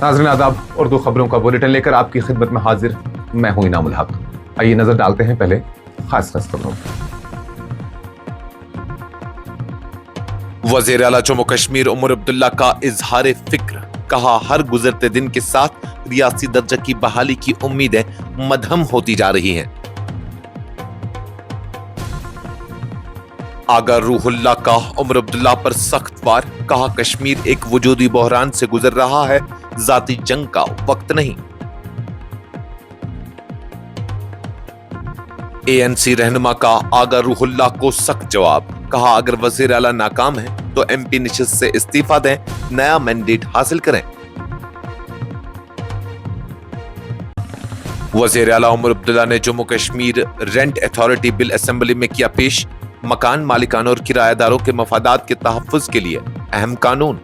नाज़रीन आदाब, उर्दू खबरों का बुलेटिन लेकर आपकी खिदमत में हाजिर मैं हूं इनामुल हक। आइए नजर डालते हैं पहले खास खबरों पर। वज़ीर आला जम्मू कश्मीर उमर अब्दुल्ला का इजहार फिक्र, कहा हर गुजरते दिन के साथ रियासी दर्जा की बहाली की उम्मीदें मध्यम होती जा रही हैं। आगा रूहुल्ला का उमर अब्दुल्ला पर सख्त वार, कहा कश्मीर एक वजूदी बहरान से गुजर रहा है, जाती जंग का वक्त नहीं। एएनसी रहनुमा का आगा रूहुल्ला को सख्त जवाब, कहा अगर वज़ीर आला नाकाम है तो एमपी नशिस्त से इस्तीफा दें, नया मैंडेट हासिल करें। वज़ीर आला उमर अब्दुल्ला ने Jammu Kashmir rent authority bill assembly में किया पेश, मकान मालिकानों और किराएदारों के मफादात के तहफ्फुज के लिए अहम कानून।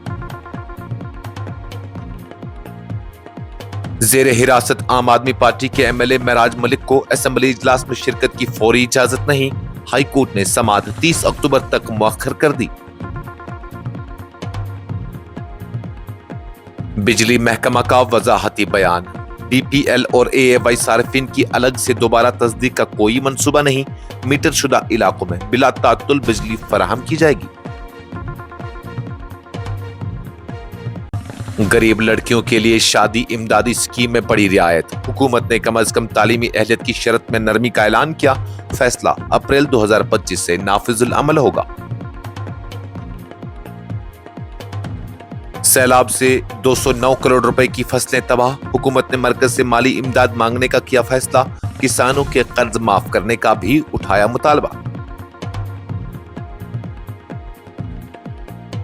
जेर हिरासत आम आदमी पार्टी के एमएलए महराज मलिक को असेंबली इजलास में शिरकत की फौरी इजाजत नहीं, हाई कोर्ट ने समाअत 30 अक्टूबर तक मुअख्खर कर दी। बिजली महकमा का वजाहती बयान, बीपीएल और एएवाई सार्फिन की अलग से दोबारा तस्दीक का कोई मंसूबा नहीं, मीटर शुदा इलाकों में बिला तात्तुल बिजली फराहम की जाएगी। गरीब लड़कियों के लिए शादी इमदादी स्कीम में बड़ी रियायत, हुकूमत ने कम अज कम तालीमी अहलियत की शर्त में नरमी का ऐलान किया, फैसला अप्रैल 2025 से नाफिजुल अमल होगा। सैलाब से 209 करोड़ रुपए की फसलें तबाह, हुकूमत ने मरकज से माली इमदाद मांगने का किया फैसला, किसानों के कर्ज माफ करने का भी उठाया मुतालबा।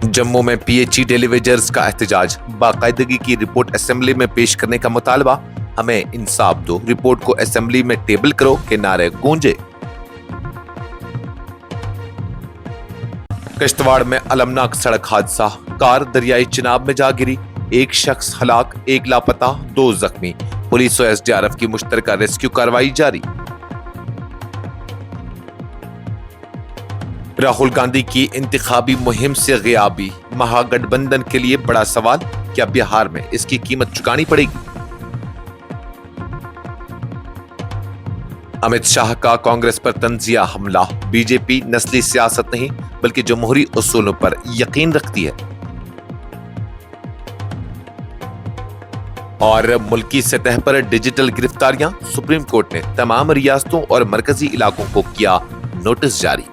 जम्मू में पीएचई डेलीवेजर्स का एहतजाज, बाकायदगी की रिपोर्ट असेंबली में पेश करने का मुतालबा, हमें इंसाफ दो, रिपोर्ट को असेंबली में टेबल करो के नारे गूंजे। किश्तवाड़ में अलमनाक सड़क हादसा, कार दरियाई चिनाब में जा गिरी, एक शख्स हलाक, एक लापता, 2 जख्मी, पुलिस और एसडीआरएफ की मुश्तरका रेस्क्यू कार्रवाई जारी। राहुल गांधी की इंतखाबी मुहिम से ग़ियाबी, महागठबंधन के लिए बड़ा सवाल, क्या बिहार में इसकी कीमत चुकानी पड़ेगी। अमित शाह का कांग्रेस पर तंजिया हमला, बीजेपी नस्ली सियासत नहीं बल्कि जमहूरी उसूलों पर यकीन रखती है। और मुल्की सतह पर डिजिटल गिरफ्तारियां, सुप्रीम कोर्ट ने तमाम रियासतों और मरकजी इलाकों को किया नोटिस जारी।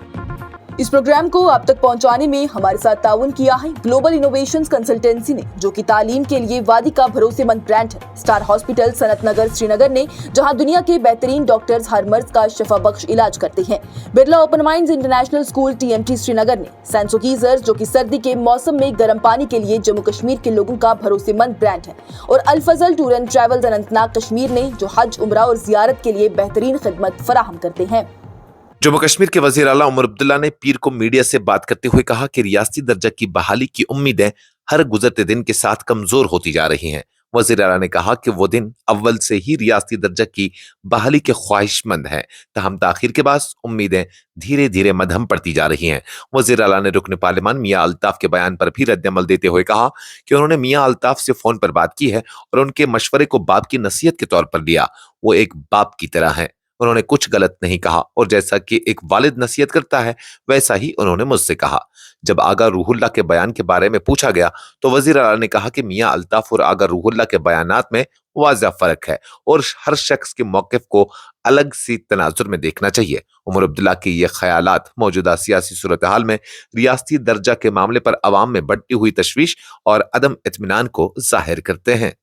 इस प्रोग्राम को आप तक पहुंचाने में हमारे साथ ताउन किया है ग्लोबल इनोवेशंस कंसल्टेंसी ने, जो कि तालीम के लिए वादी का भरोसेमंद ब्रांड है। स्टार हॉस्पिटल सनत नगर श्रीनगर ने, जहां दुनिया के बेहतरीन डॉक्टर्स हर मर्ज का शफा बख्श इलाज करते हैं। Birla open minds international school TMT Srinagar ने, सैंसो गीजर, जो कि सर्दी के मौसम में गर्म पानी के लिए जम्मू कश्मीर के लोगों का भरोसेमंद ब्रांड है। और Al Fazal tour and travels Anantnag Kashmir ने, जो हज, उम्रा और जियारत के लिए बेहतरीन खिदमत फराहम करते हैं। जम्मू कश्मीर के वज़ीर आला उमर अब्दुल्ला ने पीर को मीडिया से बात करते हुए कहा कि रियासती दर्जा की बहाली की उम्मीदें हर गुजरते दिन के साथ कमजोर होती जा रही हैं। वज़ीर आला ने कहा कि वो दिन अव्वल से ही रियासती दर्जा की बहाली के ख्वाहिशमंद हैं, तहम ताखिर के बाद उम्मीदें धीरे धीरे मध्यम पड़ती जा रही हैं। वज़ीर आला ने रुकन पार्लियामान मियां अल्ताफ के बयान पर भी रद्द-ए-अमल देते हुए कहा कि उन्होंने मियां अल्ताफ से फोन पर बात की है और उनके मशवरे को बाप की नसीहत के तौर पर लिया। वो एक बाप की तरह है, उन्होंने कुछ गलत नहीं कहा और जैसा कि एक वालिद नसीहत करता है वैसा ही उन्होंने मुझसे कहा। जब आगा रूहुल्ला के बयान के बारे में पूछा गया तो वज़ीर आला ने कहा कि मियां अल्ताफ और आगा रूहुल्ला के बयानात में वाज़ेह फर्क है और हर शख्स के मौक़िफ़ को अलग सी तनाजुर में देखना चाहिए। उमर अब्दुल्ला के ये ख्यालात मौजूदा सियासी सूरत हाल में रियासती दर्जा के मामले पर अवाम में बढ़ती हुई तशवीश और अदम इत्मीनान को जाहिर करते हैं।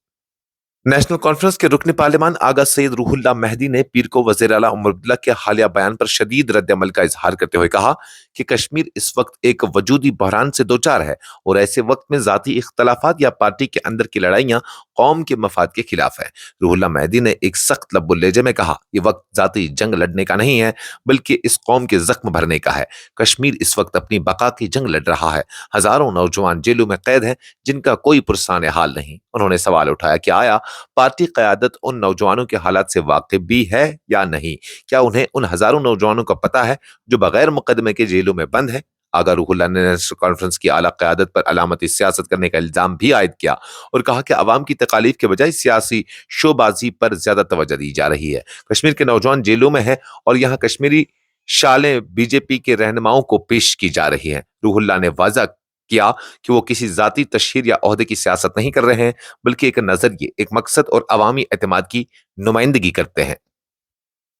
नेशनल कॉन्फ्रेंस के रुकन पार्लियामान आगा सैयद रूहुल्ला मेहदी ने पीर को वज़ीर आला उमर अब्दुल्ला के हालिया बयान पर शदीद रद्द-ए-अमल का इजहार करते हुए कहा कि कश्मीर इस वक्त एक वजूदी बहरान से दो चार है और ऐसे वक्त में जाती इख्तलाफात या पार्टी के अंदर की लड़ाइयां कौम के मफाद के खिलाफ है। रूहुल्ला मेहदी ने एक सख्त लब्बुल लहजे में कहा, ये वक्त जाती जंग लड़ने का नहीं है बल्कि इस कौम के जख्म भरने का है। कश्मीर इस वक्त अपनी बका की जंग लड़ रहा है। हजारों नौजवान जेलों में कैद हैं जिनका कोई पुरसान हाल नहीं। उन्होंने सवाल उठाया कि आया पार्टी क़यादत उन नौजवानों के हालात से वाकिफ भी है या नहीं? क्या उन्हें उन हजारों नौजवानों का पता है जो बगैर मुकदमे के जेलों में बंद है? آغا روح اللہ نے نیشنل کانفرنس کی اعلیٰ قیادت پر علامتی سیاست کرنے کا الزام بھی عائد کیا اور کہا کہ عوام کی تکالیف کے بجائے سیاسی شوبازی پر زیادہ توجہ دی جا رہی ہے۔ کشمیر کے نوجوان جیلوں میں ہیں اور یہاں کشمیری شالیں بی جے پی کے رہنماؤں کو پیش کی جا رہی ہیں۔ روح اللہ نے واضح کیا کہ وہ کسی ذاتی تشہیر یا عہدے کی سیاست نہیں کر رہے ہیں، بلکہ ایک نظریے، ایک مقصد اور عوامی اعتماد کی نمائندگی کرتے ہیں۔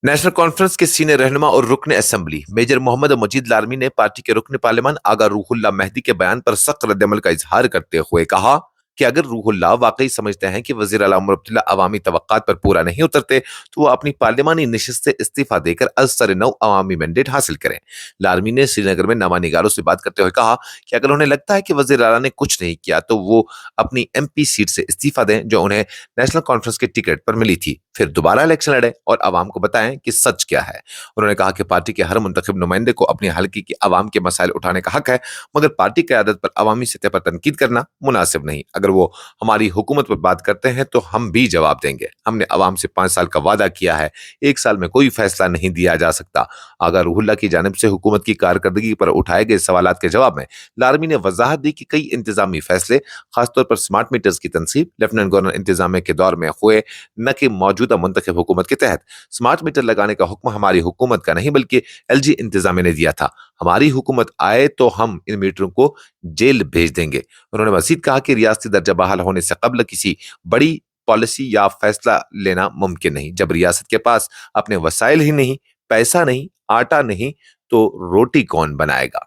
نیشنل کانفرنس کے سینئر رہنما اور رکن اسمبلی میجر محمد مجید لارمی نے پارٹی کے رکن پارلیمان آغا روح اللہ مہدی کے بیان پر سخت رد عمل کا اظہار کرتے ہوئے کہا کہ اگر روح اللہ واقعی سمجھتے ہیں کہ وزیر اعلیٰ عمر عبداللہ عوامی توقعات پر پورا نہیں اترتے تو وہ اپنی پارلیمانی نشست سے استعفیٰ دے کر از سر نو عوامی مینڈیٹ حاصل کریں۔ لارمی نے سری نگر میں نامہ نگاروں سے بات کرتے ہوئے کہا کہ اگر انہیں لگتا ہے کہ وزیر اعلیٰ نے کچھ نہیں کیا تو وہ اپنی ایم پی سیٹ سے استعفیٰ دیں جو انہیں نیشنل کانفرنس کے ٹکٹ پر ملی تھی، پھر دوبارہ الیکشن لڑیں اور عوام کو بتائیں کہ سچ کیا ہے۔ انہوں نے کہا کہ پارٹی کے ہر منتخب نمائندے کو اپنی حلقے کی عوام کے مسائل اٹھانے کا حق ہے، مگر پارٹی قیادت پر عوامی سطح پر تنقید کرنا مناسب نہیں۔ اگر وہ ہماری حکومت پر بات کرتے ہیں تو ہم بھی جواب دیں گے۔ ہم نے عوام سے 5 سال کا وعدہ کیا ہے، 1 سال میں کوئی فیصلہ نہیں دیا جا سکتا۔ آغا روح اللہ کی جانب سے حکومت کی کارکردگی پر اٹھائے گئے سوالات کے جواب میں لارمی نے وضاحت دی کہ کئی انتظامی فیصلے، خاص طور پر سمارٹ میٹرز کی تنصیب لیفٹیننٹ گورنر انتظامیہ کے دور میں ہوئے، نہ کہ موجودہ منتخب حکومت کے تحت۔ سمارٹ میٹر لگانے کا حکم ہماری حکومت کا نہیں بلکہ ایل جی انتظامیہ نے دیا تھا۔ ہماری حکومت آئے تو ہم ان میٹروں کو جیل بھیج دیں گے۔ انہوں نے مزید کہا کہ ریاستی درجہ بحال ہونے سے قبل کسی بڑی پالیسی یا فیصلہ لینا ممکن نہیں۔ جب ریاست کے پاس اپنے وسائل ہی نہیں، پیسہ نہیں، آٹا نہیں تو روٹی کون بنائے گا؟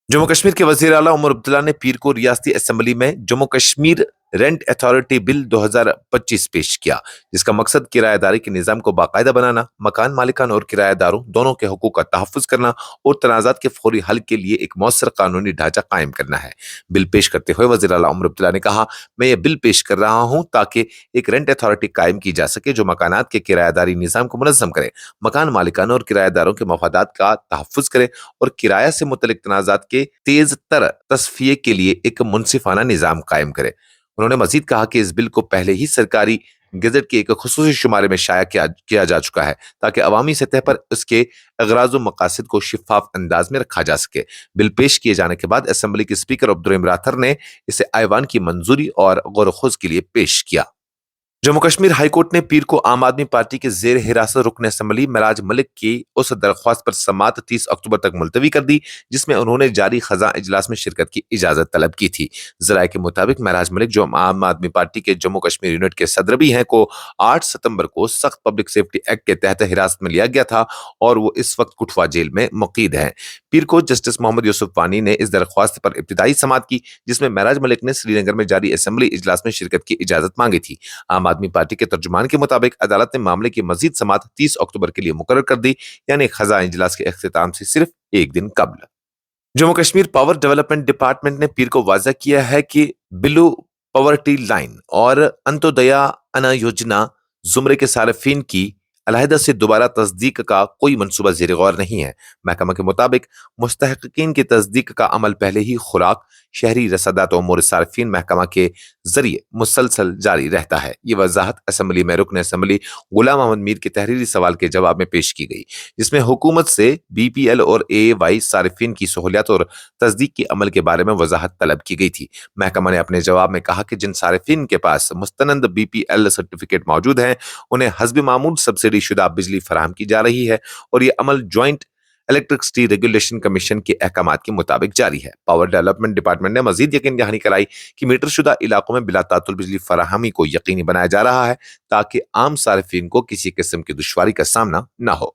جموں کشمیر کے وزیر اعلیٰ عمر عبداللہ نے پیر کو ریاستی اسمبلی میں جموں کشمیر رینٹ اتھارٹی بل 2025 پیش کیا، جس کا مقصد کرایہ داری کے نظام کو باقاعدہ بنانا، مکان مالکان اور کرایہ داروں دونوں کے حقوق کا تحفظ کرنا اور تنازعات کے فوری حل کے لیے ایک مؤثر قانونی ڈھانچہ قائم کرنا ہے۔ بل پیش کرتے ہوئے وزیر اعلیٰ عمر عبداللہ نے کہا، میں یہ بل پیش کر رہا ہوں تاکہ ایک رینٹ اتھارٹی قائم کی جا سکے جو مکانات کے کرایہ داری نظام کو منظم کرے، مکان مالکان اور کرایہ داروں کے مفادات کا تحفظ کرے اور کرایہ سے متعلق تنازعات کے تیز تر تصفیے کے لیے ایک منصفانہ نظام قائم کرے۔ انہوں نے مزید کہا کہ اس بل کو پہلے ہی سرکاری گزٹ کے ایک خصوصی شمارے میں شائع کیا جا چکا ہے تاکہ عوامی سطح پر اس کے اغراض و مقاصد کو شفاف انداز میں رکھا جا سکے۔ بل پیش کیے جانے کے بعد اسمبلی کے اسپیکر عبدالرحیم راتھر نے اسے ایوان کی منظوری اور غور و خوض کے لیے پیش کیا۔ جموں کشمیر ہائی کورٹ نے پیر کو عام آدمی پارٹی کے زیر حراست رکن اسمبلی معراج ملک کی اس درخواست پر سماعت 30 اکتوبر تک ملتوی کر دی جس میں انہوں نے جاری خزاں اجلاس میں شرکت کی اجازت طلب کی تھی۔ ذرائع کے مطابق معراج ملک جو عام آدمی پارٹی کے جموں کشمیر یونٹ کے صدر بھی ہیں کو 8 ستمبر کو سخت پبلک سیفٹی ایکٹ کے تحت حراست میں لیا گیا تھا اور وہ اس وقت کٹھوا جیل میں مقید ہیں۔ پیر کو جسٹس محمد یوسف وانی نے اس درخواست پر ابتدائی سماعت کی جس میں معراج ملک نے سری نگر میں جاری اسمبلی اجلاس میں شرکت کی اجازت مانگی تھی۔ عام آدمی پارٹی کے ترجمان کے مطابق عدالت نے معاملے کی مزید سماعت 30 اکتوبر کے لیے مقرر کر دی، یعنی خزاں اجلاس کے اختتام سے صرف ایک دن قبل۔ Jammu Kashmir power development department نے پیر کو واضح کیا ہے کہ بلو پاورٹی لائن اور انتودیا انا یوجنا زمرے کے صارفین کی علیحدہ سے دوبارہ تصدیق کا کوئی منصوبہ زیر غور نہیں ہے۔ محکمہ کے مطابق مستحقین کی تصدیق کا عمل پہلے ہی خوراک، شہری رسدات و امور صارفین محکمہ کے ذریعے مسلسل جاری رہتا ہے۔ یہ وضاحت اسمبلی میں رکن اسمبلی غلام احمد میر کے تحریری سوال کے جواب میں پیش کی گئی جس میں حکومت سے بی پی ایل اور اے وائی صارفین کی سہولیات اور تصدیق کے عمل کے بارے میں وضاحت طلب کی گئی تھی۔ محکمہ نے اپنے جواب میں کہا کہ جن صارفین کے پاس مستند بی پی ایل سرٹیفکیٹ موجود ہیں انہیں حسب معمول سبسڈی شدہ بجلی فراہم کی جا رہی ہے اور یہ عمل جوائنٹ الیکٹرسٹی ریگولیشن کمیشن کے احکامات کے مطابق جاری ہے۔ پاور ڈیولپمنٹ ڈپارٹمنٹ نے مزید یقین دہانی کرائی کہ میٹر شدہ علاقوں میں بلا تعطل بجلی فراہمی کو یقینی بنایا جا رہا ہے تاکہ عام صارفین کو کسی قسم کی دشواری کا سامنا نہ ہو۔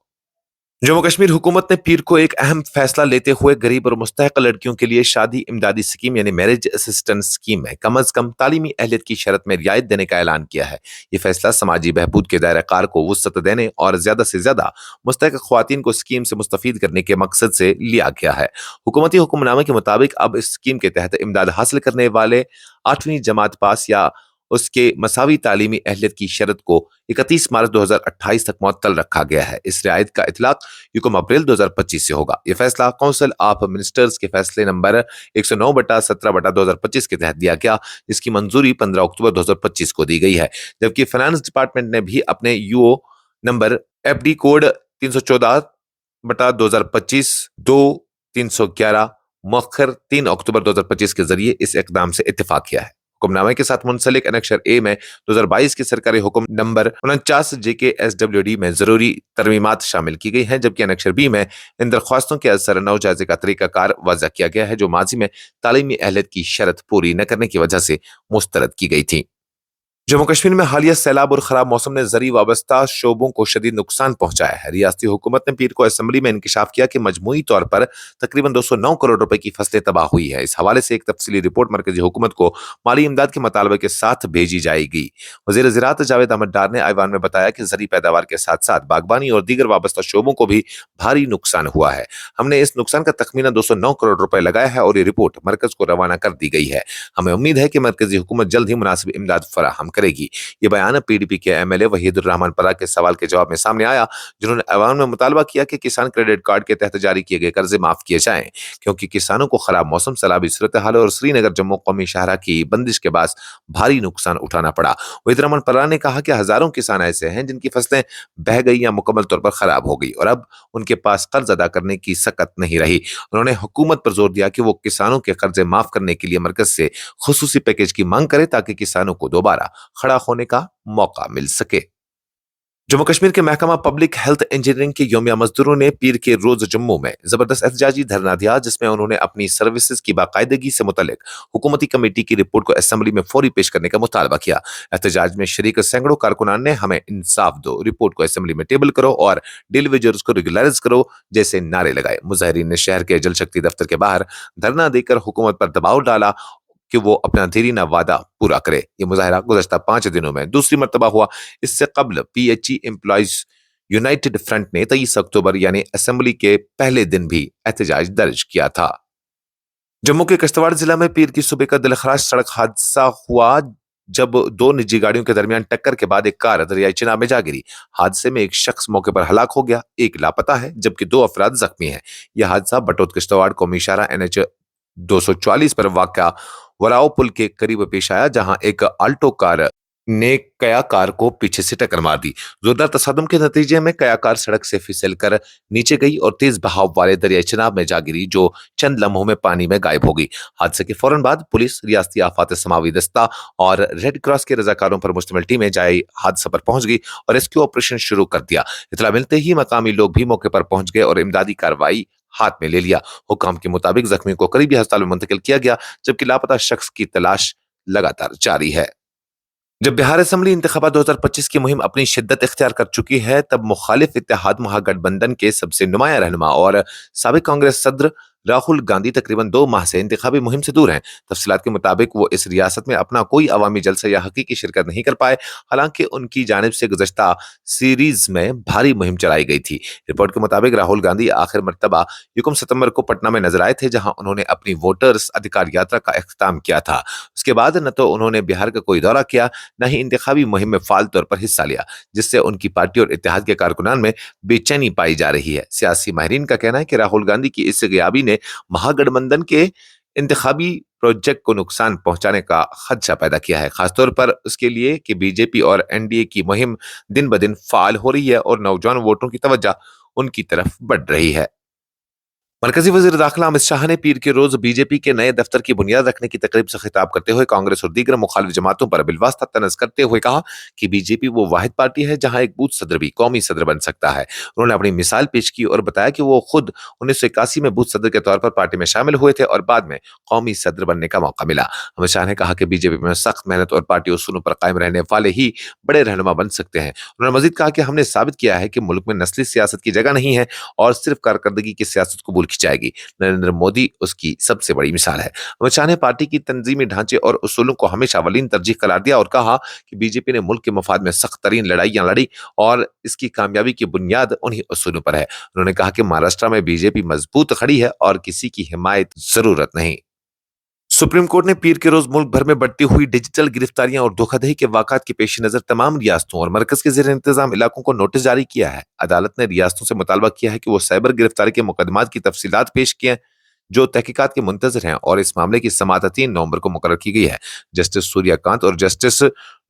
جموں کشمیر حکومت نے پیر کو ایک اہم فیصلہ لیتے ہوئے غریب اور مستحق لڑکیوں کے لیے شادی امدادی اسکیم یعنی میرج اسسٹنس اسکیم میں کم از کم تعلیمی اہلیت کی شرط میں رعایت دینے کا اعلان کیا ہے۔ یہ فیصلہ سماجی بہبود کے دائرہ کار کو وسعت دینے اور زیادہ سے زیادہ مستحق خواتین کو اسکیم سے مستفید کرنے کے مقصد سے لیا گیا ہے۔ حکومتی حکم نامے کے مطابق اب اس اسکیم کے تحت امداد حاصل کرنے والے 8ویں جماعت پاس یا اس کے مساوی تعلیمی اہلیت کی شرط کو 31 مارچ 2028 تک معطل رکھا گیا ہے۔ اس رعایت کا اطلاق 1 اپریل 2025 سے ہوگا۔ یہ فیصلہ کونسل آف منسٹرز کے فیصلے نمبر 109/17/2025 کے تحت دیا گیا جس کی منظوری 15 اکتوبر 2025 کو دی گئی ہے، جبکہ فائنانس ڈپارٹمنٹ نے بھی اپنے یو نمبر FD کوڈ 314/2025 2-311 मौखर 3 अक्टूबर 2025 के जरिए इस इकदाम से इत्तेफाक किया है। हुक्मनामे के साथ मुंसलिक अनेक्शर ए में 2022 के सरकारी हुक्म नंबर 49 JKSWD में जरूरी तरमीमात शामिल की गई हैं, जबकि अनेक्शर बी में इन दरख्वास्तों के असर नौ जायजे का तरीकाकार वाज़ा किया गया है, जो माजी में तालीमी अहलियत की शर्त पूरी न करने की वजह से मुस्तरद की गई थी। जम्मू कश्मीर में हालिया सैलाब और खराब मौसम ने जरी वाबस्ता शोबों को शदीद नुकसान पहुंचाया है। रियासती हुकूमत ने पीर को असम्बली में इंकशाफ किया कि मजमूई तौर पर तकरीबन 209 करोड़ रुपए की फसलें तबाह हुई है। इस हवाले से एक तफसीली रिपोर्ट मरकजी हुकूमत को माली इमदाद के मुतालबे के साथ भेजी जाएगी। वजीर ज़राअत जावेद अहमद डार ने ऐवान में बताया कि जरी पैदावार के साथ साथ बागबानी और दीगर वाबस्ता शोबों को भी भारी नुकसान हुआ है। हमने इस नुकसान का तखमीना 209 करोड़ रुपए लगाया है और ये रिपोर्ट मरकज को रवाना कर दी गई है। हमें उम्मीद है कि मरकजी हुकूमत जल्द ही मुनासिब इमदाद फराहम करेगी। ये बयान पीडीपी के एमएलए वहीदुर रहमान परा के सवाल के जवाब में सामने आया, जिन्होंने ऐवान में मुतालबा किया कि किसान क्रेडिट कार्ड के तहत जारी किए गए कर्जे माफ किए जाएं, क्योंकि किसानों को खराब मौसम, सैलाबी सूरत हाल और श्रीनगर जम्मू कौमी शाहरा की बंदिश के बाद भारी नुकसान उठाना पड़ा। वहीदुर रहमान परा ने कहा कि हजारों किसान ऐसे हैं जिनकी फसलें बह गई या मुकम्मल तौर पर खराब हो गई और अब उनके पास कर्ज अदा करने की सकत नहीं रही। उन्होंने हुकूमत पर जोर दिया कि वो किसानों के कर्जे माफ करने के लिए मरकज से खुसूसी पैकेज की मांग करे, ताकि किसानों को दोबारा खड़ा होने का मौका मिल सके। जम्मू कश्मीर के महकमा पब्लिक हेल्थ इंजीनियरिंग के योमिया मजदूरों ने पीर के रोज जम्मू में जबरदस्त एहतजाजी धरना दिया, जिसमें उन्होंने अपनी सर्विसेज की बाकायदगी से मुतल्लिक हुकूमती कमेटी की रिपोर्ट को असेंबली में फौरी पेश करने का मुतालबा किया। एहतजाज में शरीक सैकड़ों कारकुनान ने हमें इंसाफ दो, रिपोर्ट को असेंबली में टेबल करो और डिलीवरीज को रेगुलराइज करो जैसे नारे लगाए। मुजाहिरीन ने शहर के जल शक्ति दफ्तर के बाहर धरना देकर हुकूमत पर दबाव डाला कि वो अपना देरीना वादा पूरा करे। ये मुजाहिरा गुज़श्ता 5 दिनों में दूसरी मर्तबा हुआ। इससे कबल PHE एम्प्लॉइज यूनाइटेड फ्रंट ने 23 अक्टूबर यानी असेंबली के पहले दिन भी एहतजाज दर्ज किया था। जम्मू के किश्तवाड़ जिला में पीर की सुबह का दिलखराश सड़क हादसा हुआ, जब 2 निजी गाड़ियों के दरमियान टक्कर के बाद एक कार दरियाई चिनाब में जा गिरी। हादसे में एक शख्स मौके पर हलाक हो गया, एक लापता है, जबकि 2 अफराद जख्मी हैं। यह हादसा बटोत किश्तवाड़ कौमी शाहरा NH 240 पर वाक़ा वराओ पुल के करीब पेश आया, जहां एक आल्टो कार ने कया कार को पीछे से टक्कर मार दी। जोरदार तसादुम के नतीजे में कया कार सड़क से फिसल कर नीचे गई और तेज बहाव वाले दरियाई चिनाब में जा गिरी, जो चंद लम्हों में पानी में गायब हो गई। हादसे के फौरन बाद पुलिस, रियासती आफात समावी दस्ता और रेड क्रॉस के रजाकारों पर मुश्तमिल टीमें जाए हादसा पर पहुंच गई और रेस्क्यू ऑपरेशन शुरू कर दिया। इतला मिलते ही मकामी लोग भी मौके पर पहुंच गए और इमदादी कार्रवाई हाथ में ले लिया। हुकाम के मुताबिक जख्मी को करीबी अस्पताल में मुंतकिल किया गया, जबकि लापता शख्स की तलाश लगातार जारी है। जब बिहार असेंबली इंतखाबात 2025 की मुहिम अपनी शिद्दत इख्तियार कर चुकी है, तब मुखालिफ इत्तेहाद महागठबंधन के सबसे नुमाया रहनुमा और साबिक कांग्रेस सदर राहुल गांधी तकरीबन 2 माह से इंतखाबी मुहिम से दूर हैं। तफसीलात के मुताबिक वो इस रियासत में अपना कोई अवामी जलसा या हकीकी शिरकत नहीं कर पाए, हालांकि उनकी जानिब से गुज़श्ता सीरीज में भारी मुहिम चलाई गई थी। रिपोर्ट के मुताबिक राहुल गांधी आखिर मरतबा 1 सितंबर को पटना में नजर आए थे, जहां उन्होंने अपनी वोटर्स अधिकार यात्रा का इख्तिताम किया था। उसके बाद न तो उन्होंने बिहार का कोई दौरा किया, न ही इंतखाबी मुहिम में फाल तौर पर हिस्सा लिया, जिससे उनकी पार्टी और इत्तेहाद के कारकुनान में बेचैनी पाई जा रही है। सियासी माहिरीन का कहना है कि राहुल गांधी की इस गियाबी ने महागठबंधन के इंतखाबी प्रोजेक्ट को नुकसान पहुंचाने का खदशा पैदा किया है, खासतौर पर उसके लिए कि बीजेपी और NDA की मुहिम दिन ब दिन फाल हो रही है और नौजवान वोटरों की तवज्जो उनकी तरफ बढ़ रही है। मरकजी वजीर दाखिला अमित शाह ने पीर के रोज बीजेपी के नए दफ्तर की बुनियाद रखने की तकरीब से खिताब करते हुए कांग्रेस और दीगर मुखालिफ जमातों पर बिलवास्ता तनज करते हुए कहा कि बीजेपी वो वाहिद पार्टी है जहां एक बूथ सदर भी कौमी सदर बन सकता है। उन्होंने अपनी मिसाल पेश की और बताया कि वो खुद 1981 में बूथ सदर के तौर पर पार्टी में शामिल हुए थे और बाद में कौमी सदर बनने का मौका मिला। अमित शाह ने कहा कि बीजेपी में सख्त मेहनत और पार्टी उसूलों पर कायम रहने वाले ही बड़े रहनुमा बन सकते हैं। उन्होंने मजीद कहा कि हमने साबित किया है कि मुल्क में नस्ली सियासत की जगह नहीं है और सिर्फ कारकर्दगी की सियासत कबूल की जाएगी। नरेंद्र मोदी उसकी सबसे बड़ी मिसाल है। अमित शाह ने पार्टी की तंजीमी ढांचे और उसूलों को हमेशा अवलीन तरजीह करार दिया और कहा कि बीजेपी ने मुल्क के मफाद में सख्त तरीन लड़ाइयां लड़ी और इसकी कामयाबी की बुनियाद उन्हीं उसूलों पर है। उन्होंने कहा कि महाराष्ट्र में बीजेपी मजबूत खड़ी है और किसी की हिमायत जरूरत नहीं। सुप्रीम कोर्ट ने पीर के रोज मुल्क भर में बढ़ती हुई डिजिटल गिरफ्तारियां और धोखाधड़ी के वाकयात के पेश नजर तमाम रियासतों और मरकज के जेर इंतजाम इलाकों को नोटिस जारी किया है। अदालत ने रियासतों से मुतालबा किया है कि वो साइबर गिरफ्तारी के मुकदमात की तफसीलात पेश किए जो तहकीकात के मुंतजर हैं और इस मामले की समाअत 3 नवंबर को मुकर्रर की गई है। जस्टिस सूर्यकांत और जस्टिस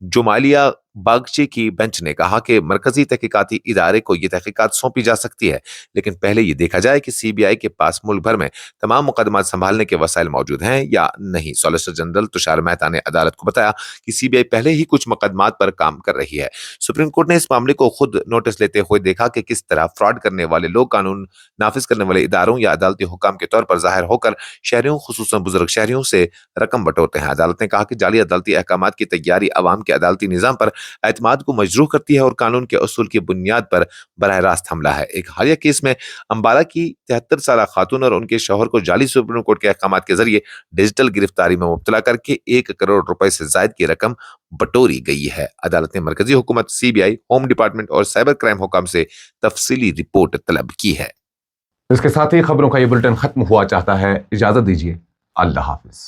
जुमालिया बागची की बेंच ने कहा कि मरकजी तहकीकाती इदारे को ये तहकीकात सौंपी जा सकती है, लेकिन पहले ये देखा जाए कि सीबीआई के पास मुल्क भर में तमाम मुकदमा संभालने के वसाइल मौजूद हैं या नहीं। सॉलिसिटर जनरल तुषार मेहता ने अदालत को बताया कि सीबीआई पहले ही कुछ मुकदमात पर काम कर रही है। सुप्रीम कोर्ट ने इस मामले को खुद नोटिस लेते हुए देखा कि किस तरह फ्रॉड करने वाले लोग कानून नाफिज करने वाले इदारों या अदालती हुकाम के तौर पर जाहिर होकर शहरियों, खुसूसन बुजुर्ग शहरियों से रकम बटोरते हैं। अदालत ने कहा कि जाली अदालती अहकामात की तैयारी अवाम के अदालती निजाम पर एतमाद को मजरूह करती है और कानून के असूल की बुनियाद पर बराह रास्त हमला है। एक हालिया केस में अंबाला की 73 साला खातून और उनके शौहर को जाली सुप्रीम कोर्ट के अहकामात के जरिए डिजिटल गिरफ्तारी में मुब्तला करके 1 करोड़ रुपए से जायद की रकम बटोरी गई है। अदालत ने मरकजी हुकूमत, सीबीआई, होम डिपार्टमेंट और साइबर क्राइम हुकाम से तफसीली रिपोर्ट तलब की है। इसके साथ ही खबरों का ये बुलेटिन खत्म हुआ चाहता है। इजाजत दीजिए। अल्लाह हाफिज।